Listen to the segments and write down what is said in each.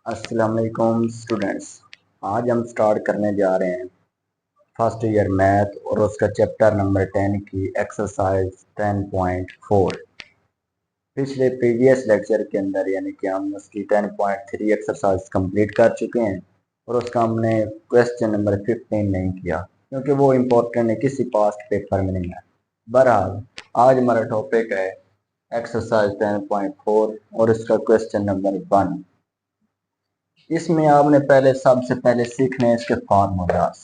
अस्सलाम वालेकुम स्टूडेंट्स। आज हम स्टार्ट करने जा रहे हैं फर्स्ट ईयर मैथ और उसका चैप्टर नंबर 10 की एक्सरसाइज 10.4। पिछले प्रीवियस लेक्चर के अंदर यानी कि हम उसकी 10.3 एक्सरसाइज कंप्लीट कर चुके हैं और उसका हमने क्वेश्चन नंबर 15 नहीं किया क्योंकि वो इम्पोर्टेंट है, किसी पास्ट पेपर में नहीं है। बहरहाल आज हमारा टॉपिक है एक्सरसाइज 10.4 और इसका क्वेश्चन नंबर 1। इसमें आपने सबसे पहले सीखने इसके फार्मूलाज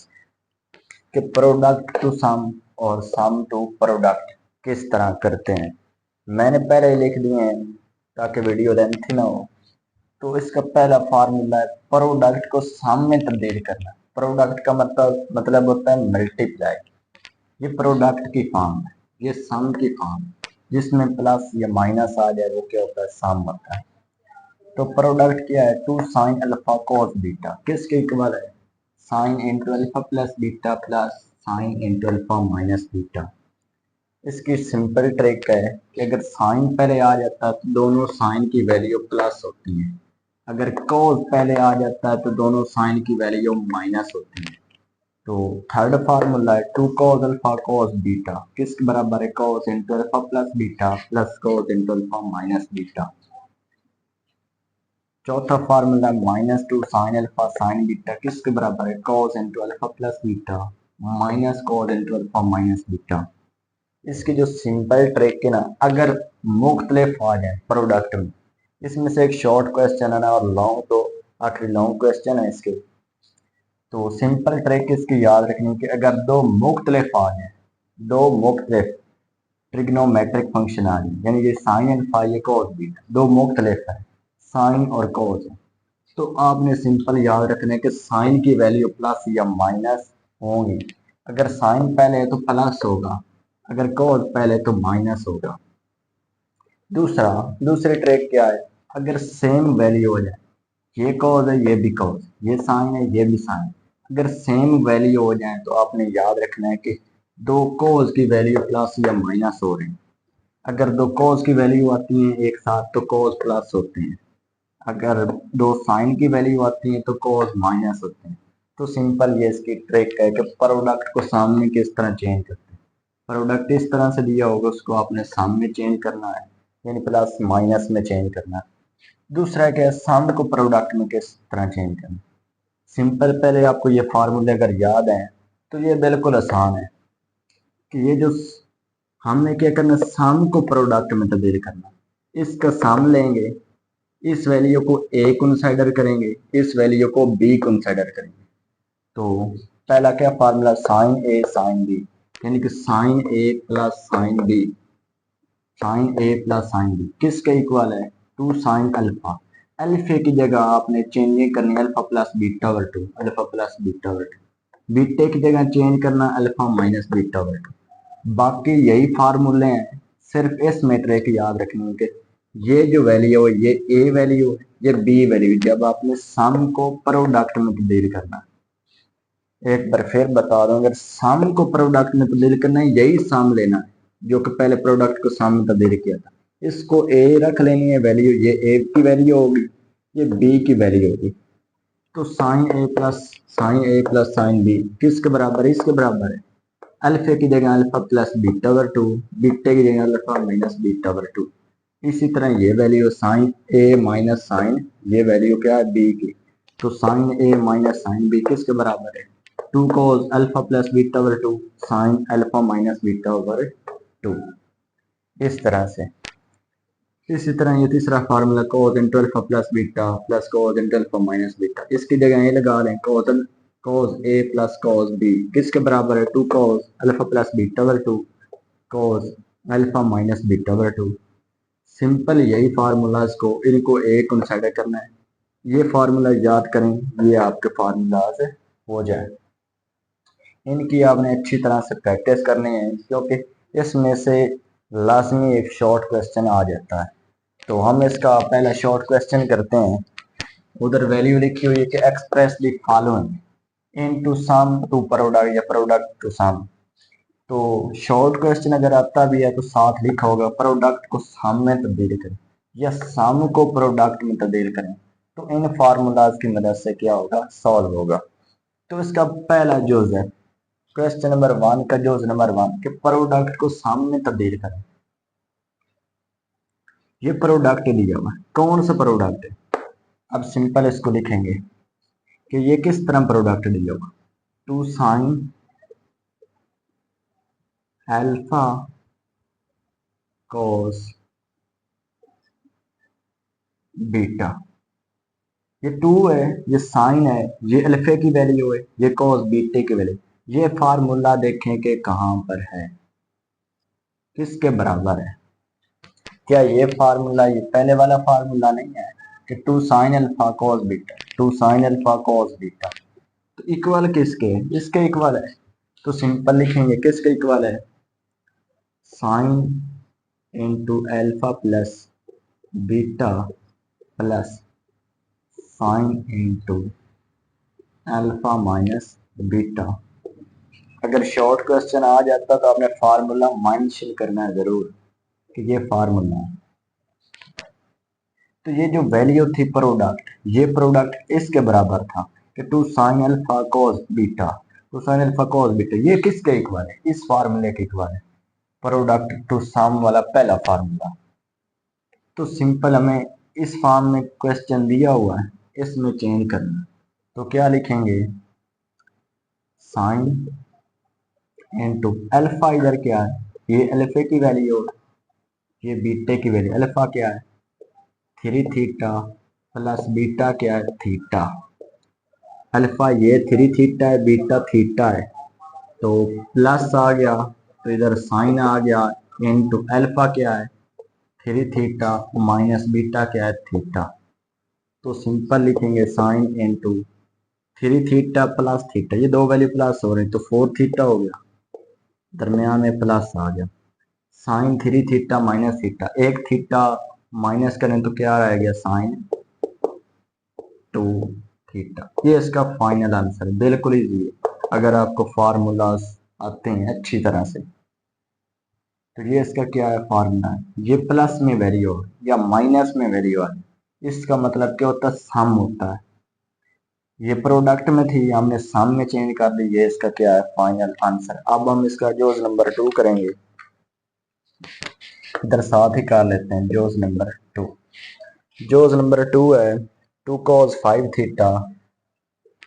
कि प्रोडक्ट टू सम और सम टू प्रोडक्ट किस तरह करते हैं। मैंने पहले ही लिख दिए हैं ताकि वीडियो लेंथी ना हो। तो इसका पहला फार्मूला है प्रोडक्ट को सम में तब्दील करना। प्रोडक्ट का मतलब होता है मल्टीप्लाई। ये प्रोडक्ट की फॉर्म है, ये सम की फॉर्म जिसमें प्लस या माइनस आ जाए वो क्या होता है, सम होता है। तो प्रोडक्ट क्या है, 2 साइन अल्फा कॉस बीटा किसके इक्वल है, sine into alpha plus beta plus sine into alpha minus beta. इसकी सिंपल ट्रिक है कि अगर साइन पहले आ जाता है तो दोनों साइन की वैल्यू प्लस होती है, अगर कॉस पहले आ जाता है तो दोनों साइन की वैल्यू माइनस होती है। तो थर्ड फार्मूला है 2 कॉस अल्फा कॉस बीटा किसके बराबर है, cos into alpha plus beta plus cos into alpha minus beta. चौथा formula -2 sine alpha sine beta किसके बराबर है, cos into alpha plus beta minus cos into alpha minus beta. इसकी जो simple trick है ना, अगर मुख्तलिफ आ जाए प्रोडक्ट में, इसमें से एक शॉर्ट क्वेश्चन है ना और लॉन्ग तो आखिरी लॉन्ग क्वेश्चन है इसके। तो सिंपल ट्रिक इसकी याद रखनी कि अगर दो मुख्तलिफ आ जाए, दो मुख्तलिफ ट्रिग्नोमेट्रिक फंक्शन आ जाए, यानी ये साइन अल्फा ये कॉस बीटा दो मुख्तलिफ है, साइन और कॉस, तो आपने सिंपल याद रखना है कि साइन की वैल्यू प्लस या माइनस होंगी। अगर साइन पहले है तो प्लस होगा, अगर कॉस पहले तो माइनस होगा। दूसरी ट्रिक क्या है, अगर सेम वैल्यू हो जाए, ये कॉस है ये भी कॉस, ये साइन है ये भी साइन, अगर सेम वैल्यू हो जाए तो आपने याद रखना है कि दो कॉस की वैल्यू प्लस या माइनस हो रही है। अगर दो कॉस की वैल्यू आती है एक साथ तो कॉस प्लस होते हैं, अगर दो साइन की वैल्यू आती है तो कॉस माइनस होते हैं। तो सिंपल ये इसकी ट्रिक है कि प्रोडक्ट को सामने किस तरह चेंज करते हैं। प्रोडक्ट इस तरह से दिया होगा उसको आपने सामने चेंज करना है, यानी प्लस माइनस में चेंज करना है। दूसरा क्या है, सम को प्रोडक्ट में किस तरह चेंज करना। सिंपल पहले आपको ये फार्मूले अगर याद है तो ये बिल्कुल आसान है कि ये जो हमने क्या करना, सम को प्रोडक्ट में तब्दील करना। इसका सम लेंगे, इस वैल्यू को ए कंसीडर करेंगे, इस वैल्यू को बी कंसीडर करेंगे। तो पहला क्या फार्मूला, साइन ए साइन बी, यानी कि साइन ए प्लस साइन बी, साइन ए प्लस साइन बी किसके इक्वल है, 2 साइन अल्फा। अल्फे की जगह आपने चेंजिंग करनी है alpha plus beta over 2, alpha plus beta over 2। बीटे की जगह चेंज करना अल्फा माइनस बीटा ओवर 2। बाकी यही फार्मूले हैं, सिर्फ इस मैट्रिक याद रखनी है कि ये जो वैल्यू है ये ए वैल्यू है, ये बी वैल्यू, जब आपने सम को प्रोडक्ट में तब्दील करना है। एक बार फिर बता दूं, अगर सम को प्रोडक्ट में तब्दील करना है यही सम लेना है जो कि पहले प्रोडक्ट को सम में तब्दील किया था। इसको ए रख लेनी है वैल्यू, ये ए की वैल्यू होगी, ये बी की वैल्यू होगी। तो साइन ए प्लस साइन बी किसके बराबर है, इसके बराबर है अल्फा की जगह alpha plus beta over 2, beta की जगह अल्फा माइनस बीटा ओवर 2। इसी तरह ये वैल्यू साइन ए माइनस साइन, ये वैल्यू क्या है बी की, तो साइन ए माइनस साइन बी किसके बराबर है, 2 cos alpha plus beta over 2 sine alpha minus beta over 2। इस तरह से इसी तरह ये तीसरा formula cos into alpha plus beta plus cos into alpha minus beta, इसकी जगह ये लगा लें cos ए प्लस cos बी किसके बराबर है, 2 cos alpha plus beta over 2 cos alpha minus beta over 2। Simple यही फार्मूला, इनको ए कंसीडर करना है। ये फार्मूला याद करें, ये आपके फार्मूलाज हो जाए। इनकी आपने अच्छी तरह से प्रैक्टिस करनी है क्योंकि इसमें से लाजमी एक शॉर्ट क्वेश्चन आ जाता है। तो हम इसका पहला शॉर्ट क्वेश्चन करते हैं। उधर वैल्यू लिखी हुई है कि express the following into sum to product या प्रोडक्ट टू सम। तो शॉर्ट क्वेश्चन अगर आता भी है तो साथ लिखा होगा प्रोडक्ट को सम में तब्दील करें या सम को प्रोडक्ट में तब्दील करें। तो इन फार्मूलाज की मदद से क्या होगा, सॉल्व होगा। तो इसका पहला जोज है, क्वेश्चन नंबर 1 का जोज नंबर 1 के प्रोडक्ट को सामने तब्दील करें। ये प्रोडक्ट दिया हुआ है, कौन सा प्रोडक्ट है। अब सिंपल इसको लिखेंगे कि ये किस तरह प्रोडक्ट दिया हुआ, 2 साइन अल्फा कॉस बीटा। ये 2 है, ये साइन है, ये अल्फा की वैल्यू है, ये कॉस बीटे की वैल्यू। ये फार्मूला देखें कि कहां पर है, किसके बराबर है। क्या ये फार्मूला ये पहले वाला फार्मूला नहीं है कि 2 sine alpha cos beta, 2 sine alpha cos beta, तो इक्वल किसके है, इसके इक्वल है। तो सिंपल लिखेंगे किसके इक्वल है, sine into alpha plus beta plus sine into alpha minus beta. अगर शॉर्ट क्वेश्चन आ जाता तो आपने फार्मूला मेंशन करना है जरूर कि ये फार्मूला है। तो ये जो वैल्यू थी प्रोडक्ट, ये प्रोडक्ट इसके बराबर था कि 2 sine alpha cos beta, 2 sine alpha cos beta, ये किसके इक्वल है, इस फार्मूले के इक्वल है, प्रोडक्ट टू सम वाला पहला फार्मूला। तो सिंपल हमें इस फॉर्म में क्वेश्चन दिया हुआ है, इसमें चेंज करना। तो क्या लिखेंगे, साइन इंटू अल्फा, इधर क्या है, ये अल्फा की वैल्यू, ये बीटे की वैल्यू, अल्फा क्या है 3 थीटा प्लस बीटा क्या है थीटा। अल्फा ये 3 थीटा है, बीटा थीटा है, तो प्लस आ गया, तो इधर साइन आ गया, इंटू अल्फा क्या है 3 थीटा माइनस बीटा क्या है थीटा। तो सिंपल लिखेंगे sine into 3 theta plus theta, ये दो वैल्यू प्लस हो रही तो 4 थीटा हो गया, दरमियान में प्लस आ गया, साइन 3 थीटा माइनस थीटा, एक थीटा माइनस करें तो क्या रह गया साइन 2 थीटा। ये इसका फाइनल आंसर है, बिल्कुल इजी है अगर आपको फार्मूलाज आते हैं अच्छी तरह से। तो ये इसका क्या है फार्मूला है, ये प्लस में वैल्यू है या माइनस में वैल्यू है, इसका मतलब क्या होता है, सम होता है। ये प्रोडक्ट में थी, हमने सम में चेंज कर दी, ये इसका क्या है फाइनल आंसर। अब हम इसका जोज नंबर 2 करेंगे, इधर साथ ही कर लेते हैं जोज नंबर 2। जोज नंबर 2 है 2 cos 5 थीटा,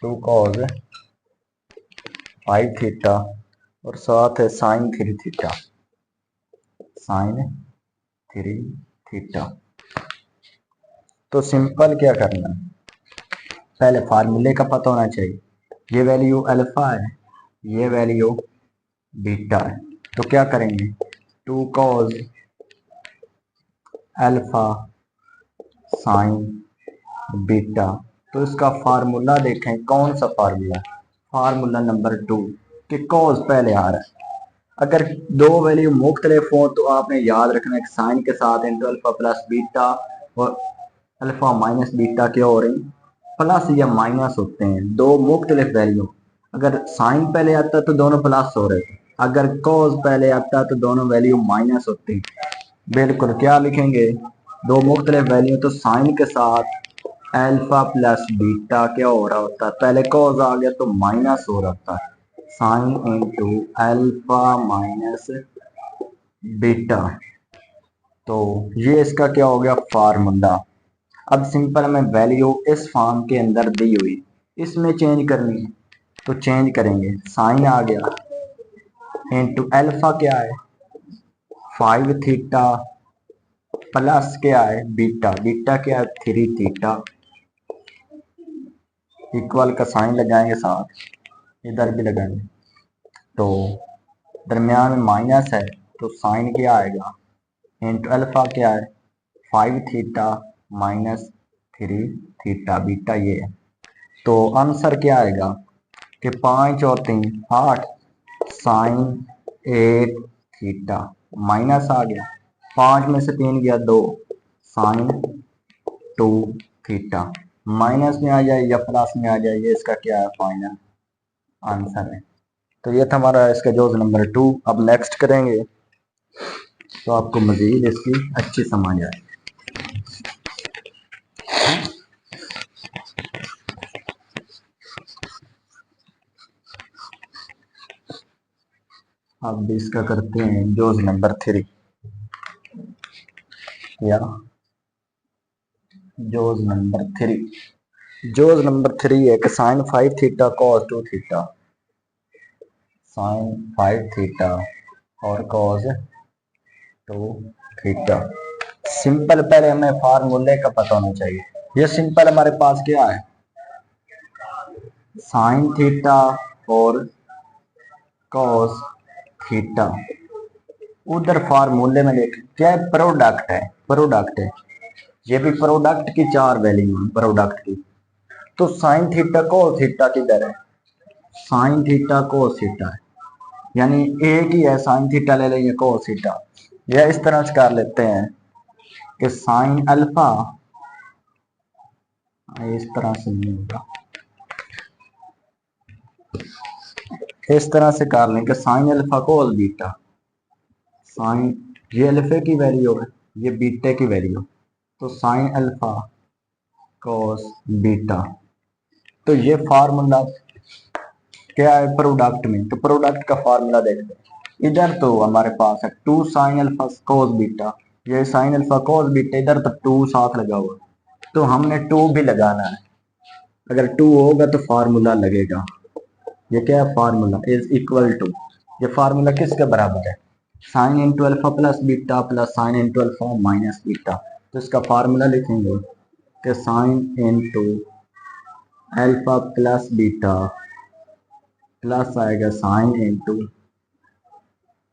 2 cos 5 थीटा और साथ है साइन 3 थीटा, साइन 3 थीटा। तो सिंपल क्या करना है, पहले फार्मूले का पता होना चाहिए, ये वैल्यू अल्फा है, ये वैल्यू बीटा है। तो क्या करेंगे 2 cos अल्फा साइन बीटा, तो इसका फार्मूला देखें कौन सा फार्मूला, फार्मूला नंबर 2 कि cos पहले आ रहा है। अगर दो वैल्यू मुख्तलिफ हो तो आपने याद रखना है साइन के साथ इंटू अल्फा प्लस बीटा और अल्फा माइनस बीटा क्या हो रही प्लस या माइनस होते हैं, दो मुख्तलिफ वैल्यू। अगर साइन पहले आता तो दोनों प्लस हो रहे, अगर cos पहले आता तो दोनों वैल्यू माइनस होती। बिल्कुल क्या लिखेंगे, दो मुख्तलिफ वैल्यू तो साइन के साथ अल्फा प्लस बीटा क्या हो रहा होता है, पहले cos आ गया तो माइनस हो रहा था, sign into alpha minus beta. तो ये इसका क्या हो गया फार्मूला। अब सिंपल हमें वैल्यू इस फॉर्म के अंदर दी हुई इसमें चेंज करनी है, तो चेंज करेंगे, साइन आ गया इंटू अल्फा क्या है 5 थीटा प्लस क्या है बीटा, बीटा क्या है 3 थीटा, इक्वल का साइन लगाएंगे साथ, इधर भी लगाएंगे, तो दरमियान में माइनस है तो साइन क्या आएगा इंटू अल्फा क्या है 5 थीटा माइनस 3 थीटा, बीटा ये है। तो आंसर क्या आएगा कि 5 और 3 8 साइन 8 थीटा, माइनस आ गया 5 में से 3 गया 2 साइन 2 थीटा, माइनस में आ जाए या प्लस में आ जाए, ये इसका क्या है फाइनल आंसर है। तो ये था हमारा इसका जोज नंबर 2। अब नेक्स्ट करेंगे तो आपको मजीद इसकी अच्छी समझ आए। अब इसका करते हैं जोज नंबर 3 या जोज नंबर 3 है कि sine 5 theta cos 2 theta, sine 5 theta और कॉस 2 थीटा। सिंपल पहले हमें फार्मूले का पता होना चाहिए। ये सिंपल हमारे पास क्या है, साइन थीटा और कॉस थीटा। उधर फार्मूले में देख क्या है, प्रोडक्ट है। ये भी प्रोडक्ट की 4 वैल्यू है प्रोडक्ट की। तो साइन थीटा कोस थीटा किधर है, साइन थीटा कोस थीटा है, यानी एक ही है, साइन थीटा ले लेंगे कोस थीटा। या इस तरह से कर लेते हैं कि साइन अल्फा, इस तरह से नहीं होगा, इस तरह से कर लेंगे sine alpha cos beta. Sine, ये अल्फा की वैल्यू है, ये बीटे की वैल्यू, तो साइन अल्फा कोस बीटा। तो ये फार्मूला क्या है प्रोडक्ट में, तो प्रोडक्ट का फार्मूला देखते हैं। इधर तो हमारे पास है 2 साइन अल्फा कोस बीटा, ये साइन अल्फा कोस बीटा, इधर तो 2 साथ लगा हुआ, तो हमने 2 भी लगाना है। अगर 2 होगा तो फार्मूला लगेगा। ये क्या है, फार्मूला इज इक्वल टू, ये फार्मूला किसके बराबर है, sine into alpha plus beta plus sine into alpha minus beta. तो इसका फार्मूला लिखेंगे कि sine into alpha plus beta plus आएगा sine into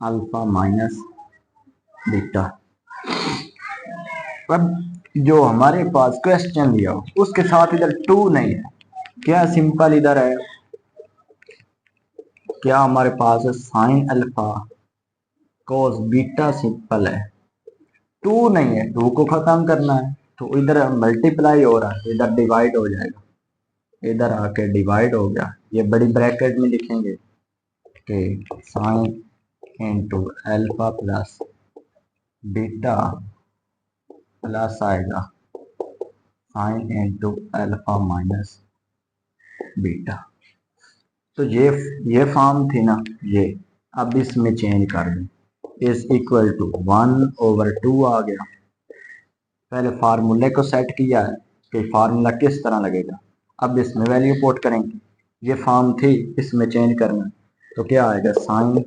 alpha minus beta. अब जो हमारे पास क्वेश्चन दिया उसके साथ इधर 2 नहीं है, क्या सिंपल इधर है, क्या हमारे पास है sign alpha cos beta, simple है। 2 नहीं है, 2 को खत्म करना है, तो इधर मल्टीप्लाई हो रहा है, इधर डिवाइड हो जाएगा, इधर आके डिवाइड हो गया। ये बड़ी ब्रैकेट में लिखेंगे कि sine into alpha plus beta plus आएगा sine into alpha minus beta. तो ये फॉर्म थी ना, ये अब इसमें चेंज कर दें, इज इक्वल टू 1/2 आ गया। पहले फार्मूले को सेट किया है कि फार्मूला किस तरह लगेगा, अब इसमें वैल्यू पुट करेंगे। ये फॉर्म थी, इसमें चेंज करना, तो क्या आएगा, साइन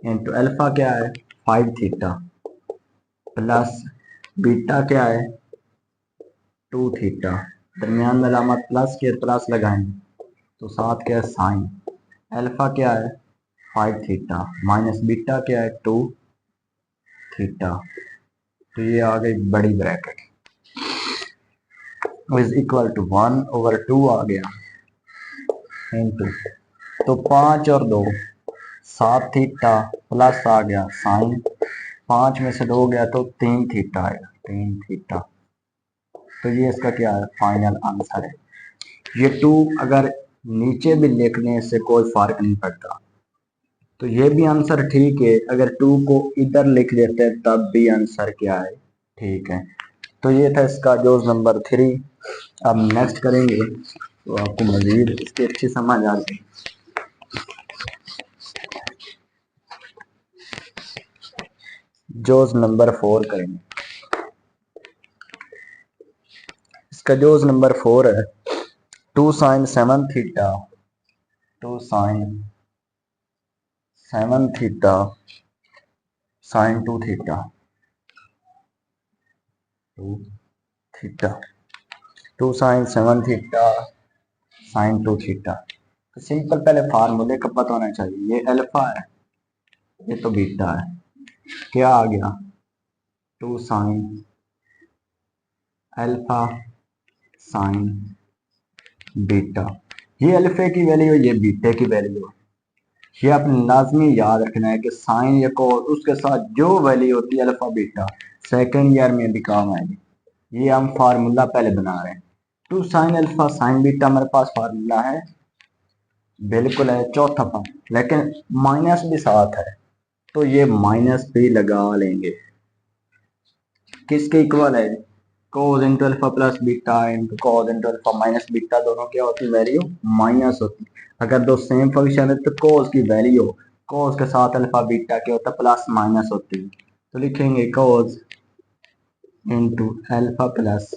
इंटू अल्फा क्या है 5 थीटा प्लस बीटा क्या है 2 थीटा, दरमियान में अलामत प्लस के प्लस लगाएंगे, तो साथ क्या है साइन अल्फा क्या है 5 थीटा माइनस बीटा क्या है 2 थीटा। तो ये आ गई बड़ी ब्रैकेट, इज इक्वल टू 1/2 आ गया इंटू, तो 5 और 2 7 थीटा प्लस आ गया साइन, 5 में से 2 गया तो 3 थीटा आएगा 3 थीटा। तो ये इसका क्या है, फाइनल आंसर है। ये 2 अगर नीचे भी लिखने से कोई फर्क नहीं पड़ता, तो ये भी आंसर ठीक है, अगर 2 को इधर लिख देते हैं तब भी आंसर क्या है, ठीक है। तो ये था इसका जोज नंबर 3। अब नेक्स्ट करेंगे तो आपको मजीद इसकी अच्छी समझ आ जाएगी। जोज नंबर 4 करेंगे। इसका जोज नंबर 4 है 2 sine 7 theta, 2 sine 7 theta sine 2 theta 2 theta, 2 sine 7 theta sine 2 theta. तो सिंपल पहले फार्मूले का पता होना चाहिए। ये अल्फा है, ये तो बीटा है, क्या आ गया 2 साइन अल्फा साइन बीटा। ये अल्फा की वैल्यू, ये बीटे की वैल्यू। ये आपने लाजमी याद रखना है कि साइन या कोस उसके साथ जो वैल्यू होती है अल्फा बीटा सेकेंड ईयर में भी काम आएगी। ये हम फार्मूला पहले बना रहे हैं। 2 साइन अल्फा साइन बीटा हमारे पास फार्मूला है, बिल्कुल है, चौथा फॉर्म, लेकिन माइनस भी साथ है, तो ये माइनस भी लगा लेंगे। किसके इक्वल है, cos into alpha plus beta into cos into alpha minus beta, दोनों क्या होती है वैल्यू माइनस होती है। अगर दो सेम फंक्शन है तो cos की वैल्यू कोस के साथ अल्फा बीटा क्या होता है, प्लस माइनस होती है, तो लिखेंगे cos into alpha plus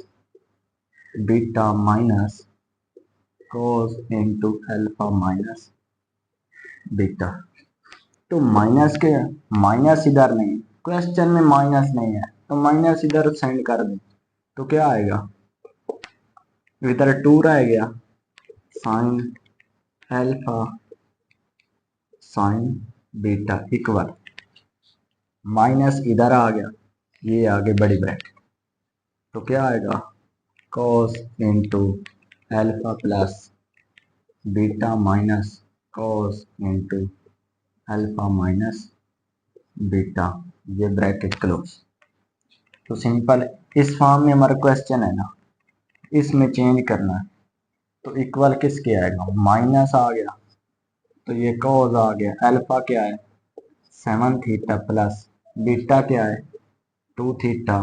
beta minus cos into alpha minus beta. तो माइनस के माइनस इधर नहीं, क्वेश्चन में माइनस नहीं है, तो माइनस इधर सेंड कर दें तो क्या आएगा, इधर 2 रह गया, sine alpha sine beta equal minus इधर आ गया, ये आगे बड़ी ब्रैकेट, तो क्या आएगा cos into alpha plus beta minus cos into alpha minus beta, ये ब्रैकेट क्लोज। तो सिंपल इस फॉर्म में हमारा क्वेश्चन है ना, इसमें चेंज करना है, तो इक्वल किसके आएगा, माइनस आ गया, तो ये cos आ गया, अल्फा क्या है 7 थीटा प्लस बीटा क्या है 2 थीटा,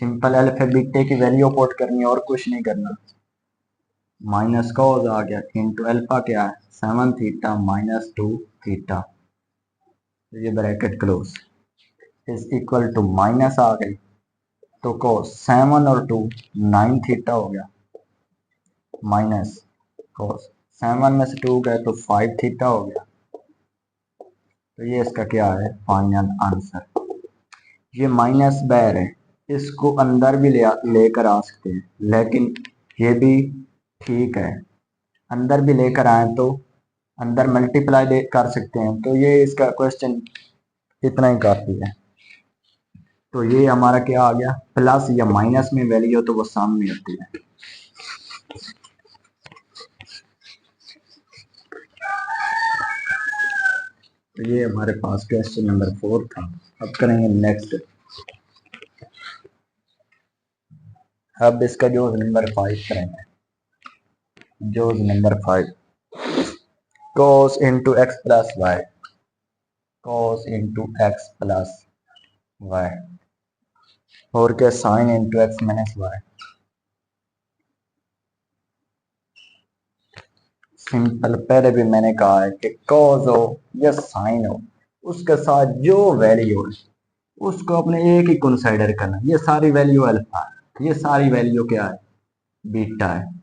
सिंपल अल्फा बीटे की वैल्यू पुट करनी है और कुछ नहीं करना, माइनस cos आ गया इंटू अल्फा क्या है 7 थीटा माइनस 2 थीटा, ये bracket close is equal to minus आ गई, तो cos 7 और 2 9 थीटा हो गया, माइनस cos 7 में से 2 गए तो 5 थीटा हो गया, तो ये इसका क्या है फाइनल आंसर। ये माइनस बैर है, इसको अंदर भी लेकर आ सकते हैं, लेकिन ये भी ठीक है, अंदर भी लेकर आए तो अंदर मल्टीप्लाई कर सकते हैं, तो ये इसका क्वेश्चन इतना ही काफी है। तो ये हमारा क्या आ गया, प्लस या माइनस में वैल्यू तो वो सामने होती है। तो ये हमारे पास क्वेश्चन नंबर 4 था। अब करेंगे नेक्स्ट, अब इसका जो नंबर 5 करेंगे, जो number 5 cos into x plus y, cos into x plus y, और क्या sine into x minus y. Simple पहले भी मैंने कहा है कि cos हो या साइन हो, उसके साथ जो वैल्यू है उसको अपने एक ही कंसीडर करना, ये सारी वैल्यू अल्फा है, ये सारी वैल्यू क्या है बीटा है।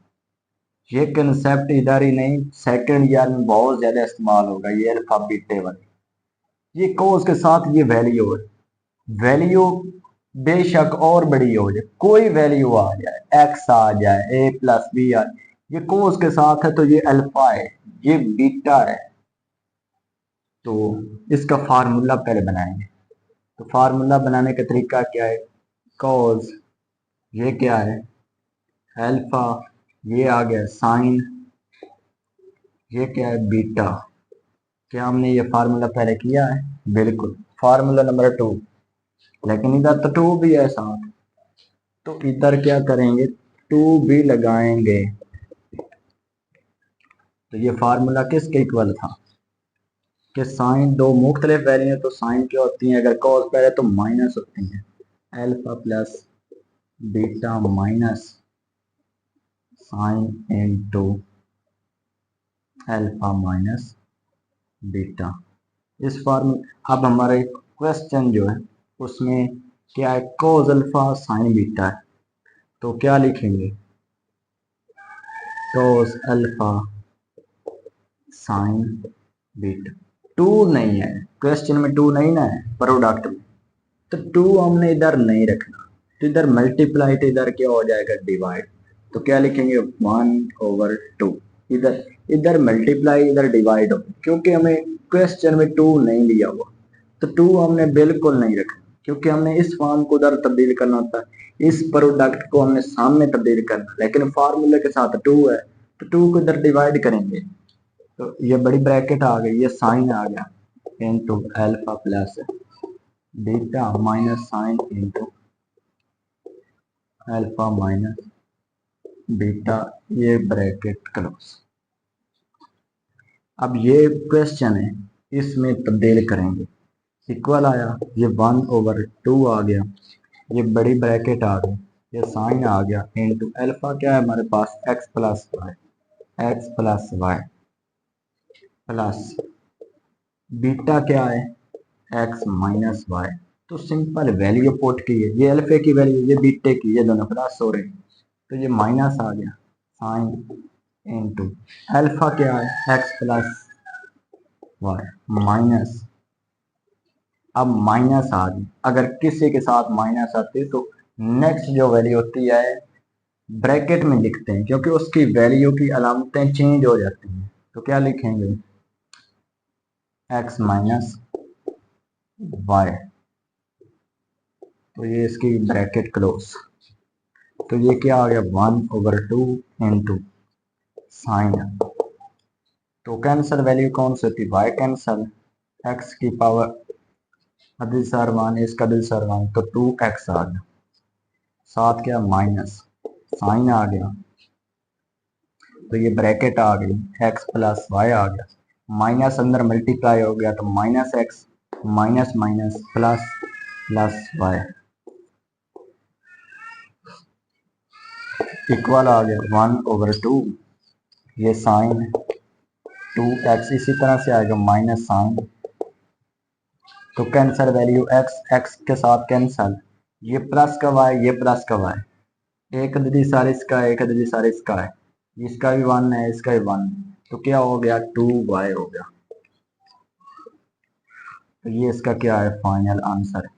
ये कंसेप्ट इधर ही नहीं सेकंड ईयर में बहुत ज्यादा इस्तेमाल होगा, ये अल्फा बीटे वाली, ये cos के साथ ये वैल्यू है, वैल्यू बेशक और बड़ी हो जाए, कोई वैल्यू आ जाए, एक्स आ जाए, ए प्लस बी आ जाए, ये cos के साथ है तो ये अल्फा है, ये बीटा है। तो इसका फार्मूला पहले बनाएंगे, तो फार्मूला बनाने का तरीका क्या है, cos ये क्या है अल्फा, ये आ गया साइन, ये क्या है बीटा। क्या हमने ये फार्मूला पहले किया है, बिल्कुल फार्मूला नंबर 2, लेकिन इधर तो 2 भी है साथ, तो इधर क्या करेंगे 2 भी लगाएंगे, तो ये फार्मूला किसके इक्वल था कि साइन दो मुख्तलिफ वैल्यू, तो साइन क्या होती है अगर कॉस पहले तो माइनस होती है, alpha plus beta minus sine into alpha minus beta. इस फॉर्म अब हमारा एक क्वेश्चन जो है उसमें क्या है cos अल्फा साइन बीटा है, तो क्या लिखेंगे cos अल्फा साइन बीटा। 2 नहीं है क्वेश्चन में, 2 नहीं ना है प्रोडक्ट में, तो 2 हमने इधर नहीं रखना, तो इधर मल्टीप्लाई, तो इधर क्या हो जाएगा डिवाइड, तो क्या लिखेंगे 1/2, इधर इधर मल्टीप्लाई इधर डिवाइड हो, क्योंकि हमें क्वेश्चन में 2 नहीं दिया हुआ, तो 2 हमने बिल्कुल नहीं रखना, क्योंकि हमने इस फॉर्म को उधर तब्दील करना होता है, इस प्रोडक्ट को हमने सामने तब्दील करना, लेकिन फार्मूले के साथ 2 है, तो 2 को इधर डिवाइड करेंगे, तो ये बड़ी ब्रैकेट आ गई, ये साइन आ गया into alpha plus beta minus sign into alpha minus beta, ये ब्रैकेट क्लोज। अब ये क्वेश्चन है, इसमें तब्दील करेंगे, इक्वल आया, ये 1/2 आ गया, ये बड़ी ब्रैकेट आ गई, ये साइन आ गया इंटू अल्फा क्या है हमारे पास x plus y plus beta क्या है, एक्स माइनस वाई। तो सिंपल वैल्यू पुट की है, ये अल्फे की वैल्यू, ये बीटे की, ये दोनों प्लस हो रहे हैं, तो ये माइनस आ गया साइन इनटू अल्फा क्या है एक्स प्लस वाई माइनस। अब माइनस आ गई, अगर किसी के साथ माइनस आती है तो नेक्स्ट जो वैल्यू होती है ब्रैकेट में लिखते हैं, क्योंकि उसकी वैल्यू की अलामतें चेंज हो जाती हैं। तो क्या लिखेंगे, एक्स माइनस वाई, तो ये इसकी ब्रैकेट क्लोज। तो ये क्या आ गया 1/2 इंटू साइन। तो कैंसल वैल्यू कौन सी होती है, वाई कैंसल, एक्स की पावर अदिलसर 1, इसका दिलसर 1, तो 2x आ गया, साथ क्या माइनस साइन आ गया, तो ये ब्रैकेट आ गई, x प्लस वाई आ गया, माइनस अंदर मल्टीप्लाई हो गया तो minus x minus minus plus plus y equal आ गया 1/2, ये साइन 2x, इसी तरह से आएगा माइनस साइन, तो कैंसल वैल्यू x, x के साथ कैंसल, ये प्लस का y, ये प्लस का y, एक अददी सार इसका है, एक अददी सार इसका है, इसका भी 1 है, इसका भी 1, तो क्या हो गया 2y हो गया। तो ये इसका क्या है फाइनल आंसर है,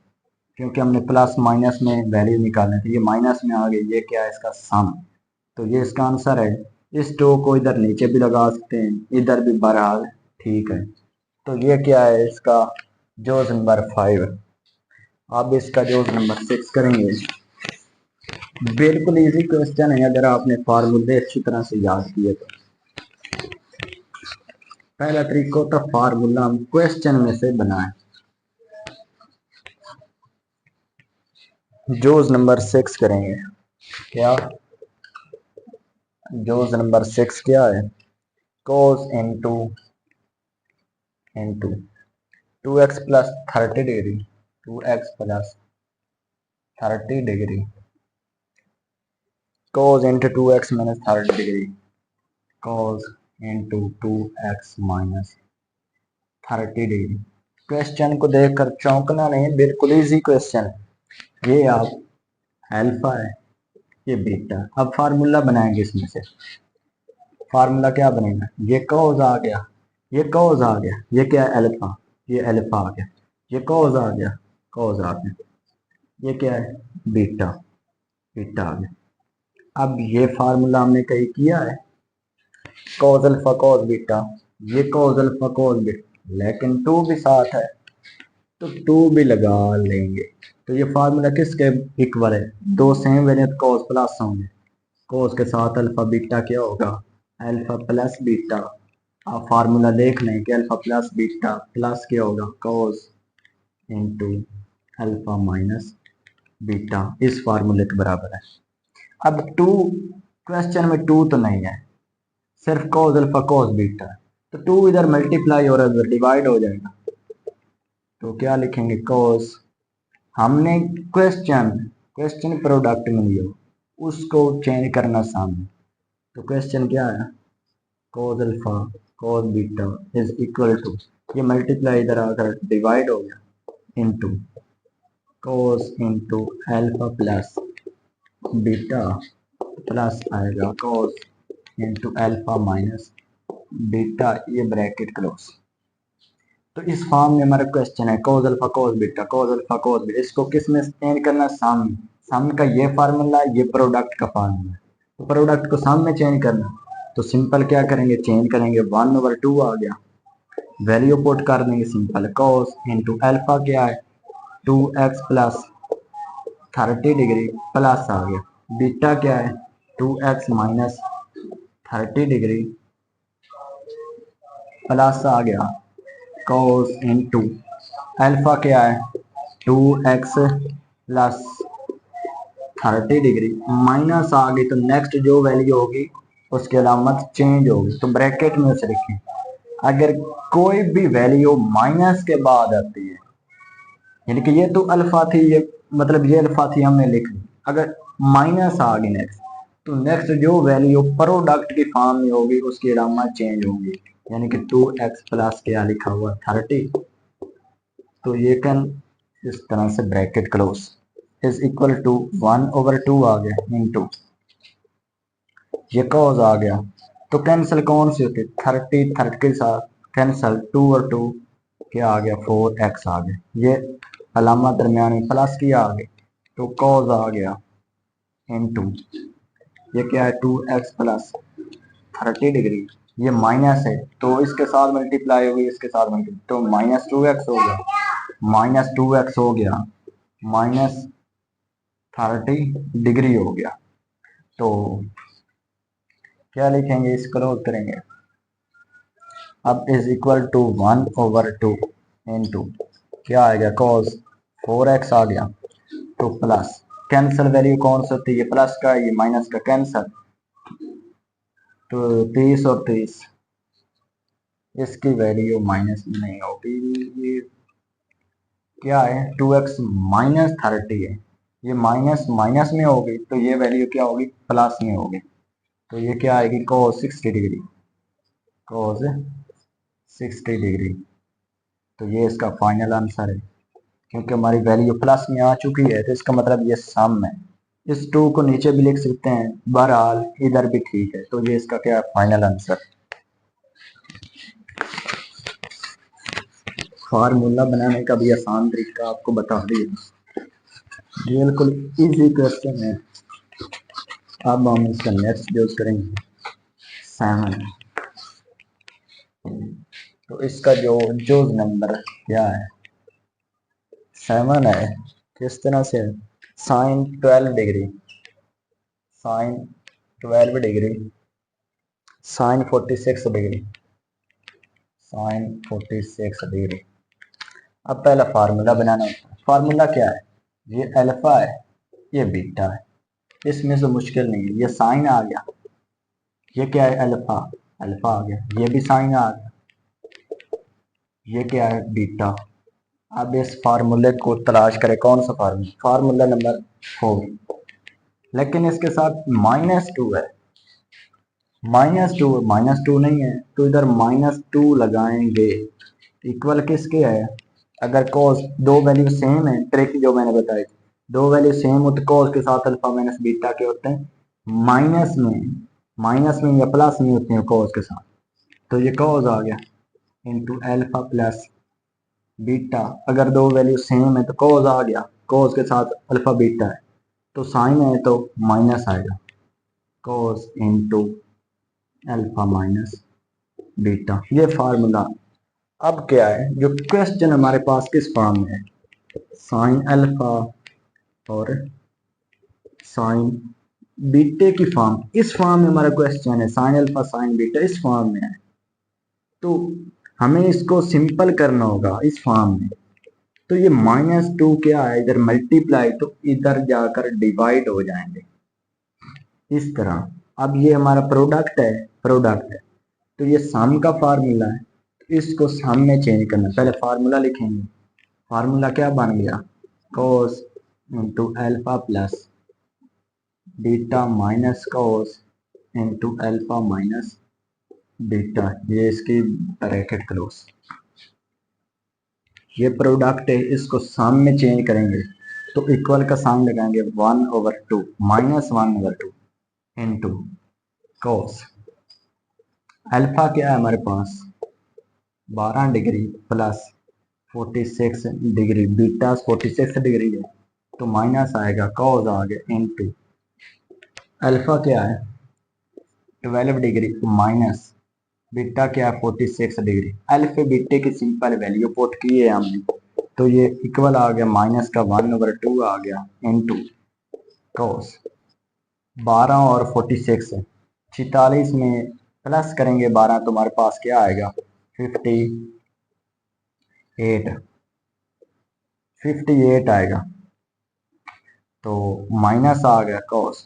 क्योंकि हमने प्लस माइनस में वैल्यू निकालनी थी, ये माइनस में आ गई, ये क्या है इसका सम, तो ये इसका आंसर है। इस 2 को इधर नीचे भी लगा सकते हैं, इधर भी, बहरहाल ठीक है। तो ये क्या है इसका जोज नंबर 5। अब इसका जोज नंबर 6 करेंगे। बिल्कुल इजी क्वेश्चन है, अगर आपने फार्मूले अच्छी तरह से याद किए तो। पहला तरीका होता है फार्मूला हम क्वेश्चन में से बनाएं। जोज नंबर 6 करेंगे, क्या जोज नंबर 6 क्या है, cos into into 2x plus 30 degree, 2x plus 30 degree, cos into 2x minus 30 degree, cos into 2x minus 30 degree. Question को देखकर चौंकना नहीं, बिल्कुल इजी क्वेश्चन। ये आप अल्फा है, ये बीटा। अब फार्मूला बनाएंगे इसमें से। फार्मूला क्या बनेगा, ये कॉज आ गया, ये कॉज आ गया, ये क्या है अल्फा, ये अल्फा आ गया, ये कॉज आ गया, कॉज आ गया, ये क्या है बीटा, बीटा आ गया। अब ये फार्मूला हमने कहीं किया है कॉज अल्फा कॉज बीटा, ये कॉज अल्फा कॉज बीटा, लेकिन 2 भी साथ है तो 2 भी लगा लेंगे। तो ये फार्मूला किसके इक्वल है, दो सेम वेरिएंट कॉस प्लस होंगे, कॉस के साथ अल्फा बीटा क्या होगा अल्फा प्लस बीटा। आप फार्मूला देख लें कि अल्फा प्लस बीटा प्लस क्या होगा cos into alpha minus beta, इस फार्मूले के बराबर है। अब 2 क्वेश्चन में 2 तो नहीं है, सिर्फ कॉस अल्फा कॉस बीटा है, तो 2 इधर मल्टीप्लाई और इधर डिवाइड हो जाएगा, तो क्या लिखेंगे कॉस, हमने क्वेश्चन क्वेश्चन प्रोडक्ट में लिया उसको चेंज करना सामने, तो क्वेश्चन क्या है cos alpha cos beta is equal to, ये मल्टीप्लाई इधर आकर डिवाइड हो गया into cos into alpha plus beta plus आएगा cos into alpha minus beta, ये ब्रैकेट क्लोज। तो इस फॉर्म में हमारा क्वेश्चन है cos alpha cos beta cos alpha cos beta, इसको किस में चेंज करना सम, सम का ये फार्मूला, ये प्रोडक्ट का फार्मूला, तो प्रोडक्ट को सम में चेंज करना, तो सिंपल क्या करेंगे चेंज करेंगे 1/2 आ गया, वैल्यू पुट कर देंगे सिंपल cos इंटू अल्फा क्या है 2x प्लस 30 डिग्री प्लस आ गया, बीटा क्या है 2x माइनस 30 डिग्री प्लस आ गया cos इंटू अल्फा क्या है 2x प्लस 30 डिग्री माइनस आ गई, तो नेक्स्ट जो वैल्यू होगी उसकी अलामत चेंज होगी, तो ब्रैकेट में उसे लिखें। अगर कोई भी वैल्यू माइनस के बाद आती है, यानी कि ये तो अल्फा थी, ये मतलब ये अल्फा थी हमने लिख ली, अगर माइनस आ गई नेक्स्ट, तो नेक्स्ट जो वैल्यू प्रोडक्ट की फॉर्म में होगी उसकी अलामत चेंज होगी। यानी कि 2x प्लस क्या लिखा हुआ 30, तो ये कैन इस तरह से bracket close is equal to 1/2 आ गया इंटू ये कॉज आ गया। तो कैंसिल कौन सी होती है 30 30 के साथ कैंसिल 2 और 2 क्या आ गया 4x आ गया। ये अलामा दरमियान में प्लस की आ गई तो कॉज आ गया इंटू ये क्या है 2x प्लस 30 डिग्री, ये माइनस है तो इसके साथ मल्टीप्लाई होगी इसके साथ मल्टीप्लाई तो -2x हो गया -2x हो गया -30 डिग्री हो गया। तो क्या लिखेंगे इसको क्लोज करेंगे। अब इज इक्वल टू 1/2 इंटू क्या आएगा cos 4x आ गया तो प्लस कैंसल वैल्यू कौन सा होती है ये प्लस का ये माइनस का कैंसल तो 30 और 30 इसकी वैल्यू माइनस में नहीं होगी। ये क्या है 2x -30 है ये माइनस माइनस में होगी तो ये वैल्यू क्या होगी प्लस में होगी तो ये क्या आएगी cos 60 डिग्री cos 60 डिग्री। तो ये इसका फाइनल आंसर है क्योंकि हमारी वैल्यू प्लस में आ चुकी है तो इसका मतलब ये सम है। इस 2 को नीचे भी लिख सकते हैं बहरहाल इधर भी ठीक है तो ये इसका क्या फाइनल आंसर। फार्मूला बनाने का भी आसान तरीका आपको बता दिया बिल्कुल इजी क्वेश्चन है। अब हम इसका नेक्स्ट यूज करेंगे 7। तो इसका जो जो नंबर क्या है 7 है किस तरह से sine 12 degree sine 12 degree sine 46 degree sine 46 degree. अब पहला फार्मूला बनाना होता है। फार्मूला क्या है ये अल्फा है ये बीटा है इसमें से मुश्किल नहीं है। ये साइन आ गया ये क्या है अल्फा अल्फा आ गया ये भी साइन आ गया ये क्या है बीटा। अब इस फार्मूले को तलाश करें कौन सा फार्मूला फार्मूला नंबर 4 लेकिन इसके साथ -2 है -2 नहीं है तो इधर -2 लगाएंगे इक्वल किसके है। अगर कॉस दो वैल्यू सेम है ट्रिक जो मैंने बताई थी दो वैल्यू सेम हो तो कॉस के साथ अल्फा माइनस बीटा के होते हैं माइनस में या प्लस में होते हैं कॉस के साथ तो ये कॉस आ गया इंटू अल्फा प्लस बीटा। अगर दो वैल्यू सेम है तो कॉस आ गया कॉस के साथ अल्फा बीटा है तो साइन है तो माइनस आएगा cos into alpha minus beta ये फार्मूला। अब क्या है जो क्वेश्चन हमारे पास किस फॉर्म में है साइन अल्फा और साइन बीटे की फॉर्म इस फॉर्म में हमारा क्वेश्चन है साइन अल्फा साइन बीटा इस फॉर्म में है तो हमें इसको सिंपल करना होगा इस फॉर्म में। तो ये -2 क्या है इधर मल्टीप्लाई तो इधर जाकर डिवाइड हो जाएंगे इस तरह। अब ये हमारा प्रोडक्ट है तो ये सम का फार्मूला है इसको सम में चेंज करना पहले फार्मूला लिखेंगे। फार्मूला क्या बन गया cos into alpha plus beta minus cos into alpha minus beta ये इसकी ब्रैकेट क्लोज। ये प्रोडक्ट है इसको सम में चेंज करेंगे तो इक्वल का साइन लगाएंगे 1/2 -1/2 इंटू cos अल्फा क्या है हमारे पास 12 degree plus 46 degree beta 46 degree है तो माइनस आएगा cos आ गया इंटू अल्फा क्या है 12 डिग्री माइनस बीटा क्या है 46 डिग्री। अल्फा बीटे की सिंपल वैल्यू पुट की है हमने तो ये इक्वल आ गया माइनस का 1/2 आ गया इंटू cos 12 और 46 46 में प्लस करेंगे 12 तो हमारे पास क्या आएगा 58 आएगा तो माइनस आ गया cos।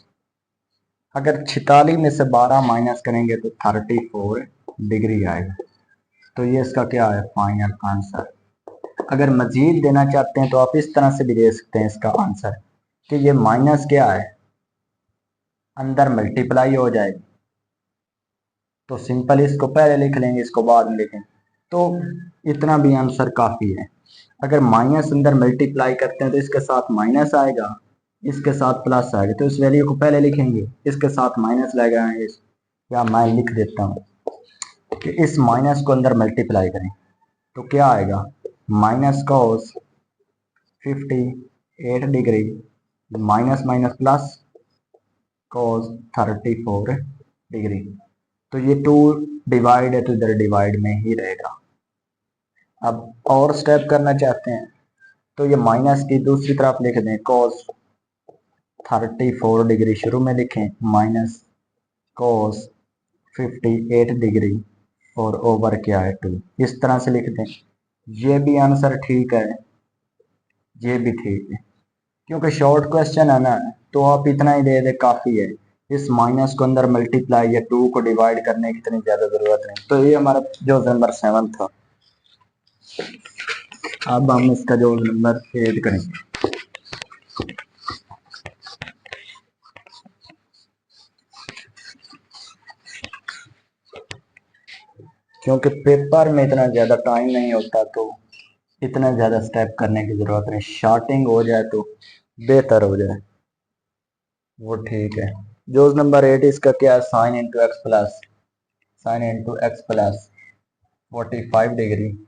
अगर 46 में से 12 माइनस करेंगे तो 34 डिग्री आएगा तो ये इसका क्या है फाइनल आंसर। अगर मजीद देना चाहते हैं तो आप इस तरह से भी दे सकते हैं इसका आंसर कि ये माइनस क्या है अंदर मल्टीप्लाई हो जाएगी तो सिंपल इसको पहले लिख लेंगे, इसको बाद में लिखेंगे, तो इतना भी आंसर काफ़ी है। अगर माइनस अंदर मल्टीप्लाई करते हैं तो इसके साथ माइनस आएगा, इसके साथ प्लस आएगा, तो इस वैल्यू को पहले लिखेंगे, इसके साथ माइनस लगाएंगे, या मैं लिख देता हूँ कि इस माइनस को अंदर मल्टीप्लाई करें तो क्या आएगा, minus cos 58 degree minus minus plus cos 34 degree. तो ये 2 डिवाइड है तो इधर डिवाइड में ही रहेगा। अब और स्टेप करना चाहते हैं तो ये माइनस की दूसरी तरफ लिख दें, कॉस 34 डिग्री शुरू में लिखें, माइनस कॉस 58 डिग्री और ओवर क्या है 2, इस तरह से लिख दें। ये भी आंसर ठीक है, ये भी ठीक है, क्योंकि शॉर्ट क्वेश्चन है ना, तो आप इतना ही दे दे काफ़ी है। इस माइनस को अंदर मल्टीप्लाई या 2 को डिवाइड करने की इतनी ज़्यादा ज़रूरत नहीं। तो ये हमारा जो नंबर 7 था। अब हम इसका जो नंबर 8 करेंगे। क्योंकि पेपर में इतना ज़्यादा टाइम नहीं होता तो इतना ज़्यादा स्टेप करने की ज़रूरत नहीं, शॉर्टिंग हो जाए तो बेहतर हो जाए, वो ठीक है। जो नंबर 8 इसका क्या है, sine into x plus 45 degree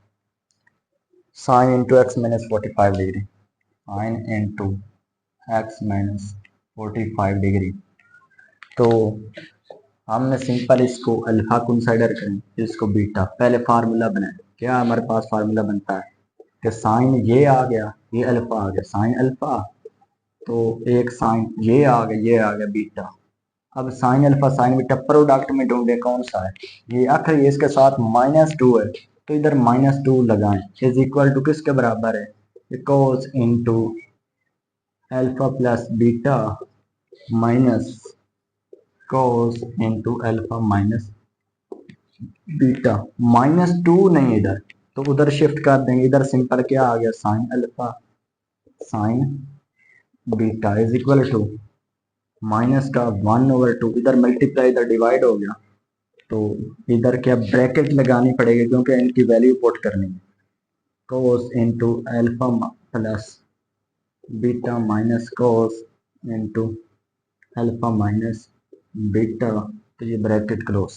sine into x minus 45 degree sine into x minus 45 degree. तो हमने सिंपल इसको अल्फा कंसीडर करें, इसको बीटा, पहले फार्मूला बनाए। क्या हमारे पास फार्मूला बनता है कि साइन ये आ गया, ये अल्फा आ गया, साइन अल्फा, तो एक साइन ये आ गया, ये आ गया बीटा। अब sign alpha sine beta product में ढूंढे कौन सा है, ये आखिर इसके साथ -2 है तो इधर -2 लगाएं, इज इक्वल टू किसके बराबर है, cos into alpha plus beta minus cos into alpha minus beta. -2 नहीं इधर, तो उधर शिफ्ट कर देंगे, इधर सिंपल क्या आ गया, sine alpha sine beta is equal to minus का 1/2, इधर मल्टीप्लाई इधर डिवाइड हो गया, तो इधर क्या ब्रैकेट लगानी पड़ेगी क्योंकि इनकी वैल्यू पुट करनी है, cos into alpha plus beta minus cos into alpha minus beta, तो ये ब्रैकेट क्लोज।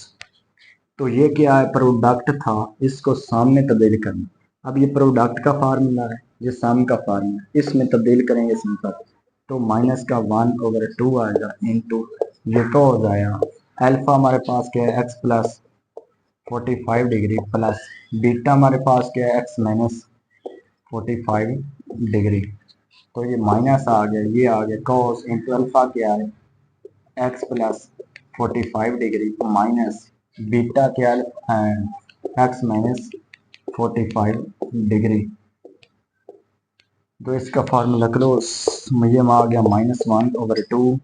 तो ये क्या है, प्रोडक्ट था, इसको सामने तब्दील करना। अब ये प्रोडक्ट का फार्मूला है, ये सम का फार्मूला, इसमें तब्दील करेंगे सिंपल, तो माइनस का 1/2 आएगा इंटू ये तो हो जाएगा अल्फा हमारे पास क्या है, x plus 45 degree plus beta हमारे पास क्या है, एक्स माइनस 45 डिग्री। तो ये माइनस आ गया, ये आ गया, कॉस इंटू अल्फा क्या है, x plus 45 degree minus beta क्या है, एक्स माइनस 45 डिग्री। तो इसका फार्मूला क्लोज, मुझे आ गया -1/2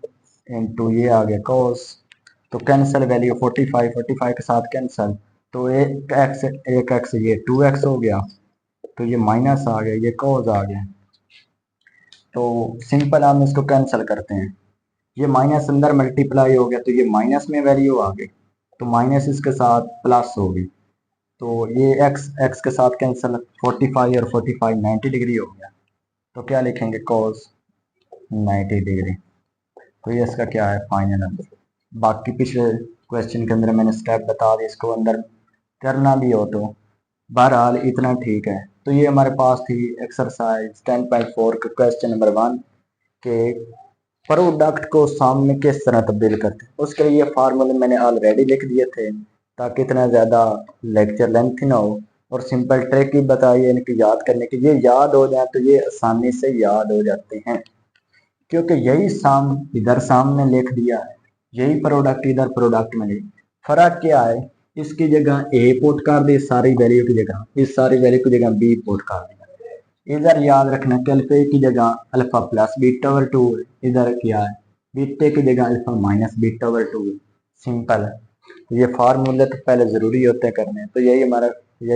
इंटू ये आ गया कॉस, तो कैंसिल वैल्यू 45 के साथ कैंसिल, तो एक एक्स ये 2x हो गया, तो ये माइनस आ गया, ये कॉस आ गया। तो सिंपल हम इसको कैंसिल करते हैं, ये माइनस अंदर मल्टीप्लाई हो गया तो ये माइनस में वैल्यू आ गई, तो माइनस इसके साथ प्लस होगी, तो ये एक्स के साथ कैंसिल, 45 और 45 90 डिग्री हो गया, तो क्या लिखेंगे, कॉस 90 डिग्री। तो ये इसका क्या है, फाइनल आंसर। बाकी पिछले क्वेश्चन के अंदर मैंने स्टेप बता दिए, इसको अंदर करना भी हो तो बहरहाल इतना ठीक है। तो ये हमारे पास थी एक्सरसाइज 10.4 का क्वेश्चन नंबर 1 के प्रोडक्ट को सामने किस तरह तब्दील करते हैं। उसके लिए फार्मूले मैंने ऑलरेडी लिख दिए थे ताकि इतना ज़्यादा लेक्चर लेंथ ना हो, और सिंपल ट्रिक ही बताइए इनकी याद करने की, ये याद हो जाए तो ये आसानी से याद हो जाते हैं, क्योंकि यही इधर सामने लिख दिया है, यही प्रोडक्ट इधर प्रोडक्ट में लिख, फर्क क्या है, इसकी जगह ए पुट कर दी, सारी वैल्यू की जगह, इस सारी वैल्यू की जगह बी पुट कर दिया। इधर याद रखना कि अल्फा की जगह अल्फा प्लस बीटा/2, इधर क्या है, बीटे की जगह अल्फा माइनस बीटा/2, सिंपल है। तो ये फार्मूले तो पहले ज़रूरी होते हैं करने, तो यही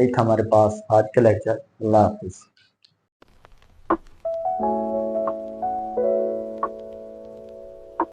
था हमारे पास आज का लेक्चर। अल्लाह हाफिज़।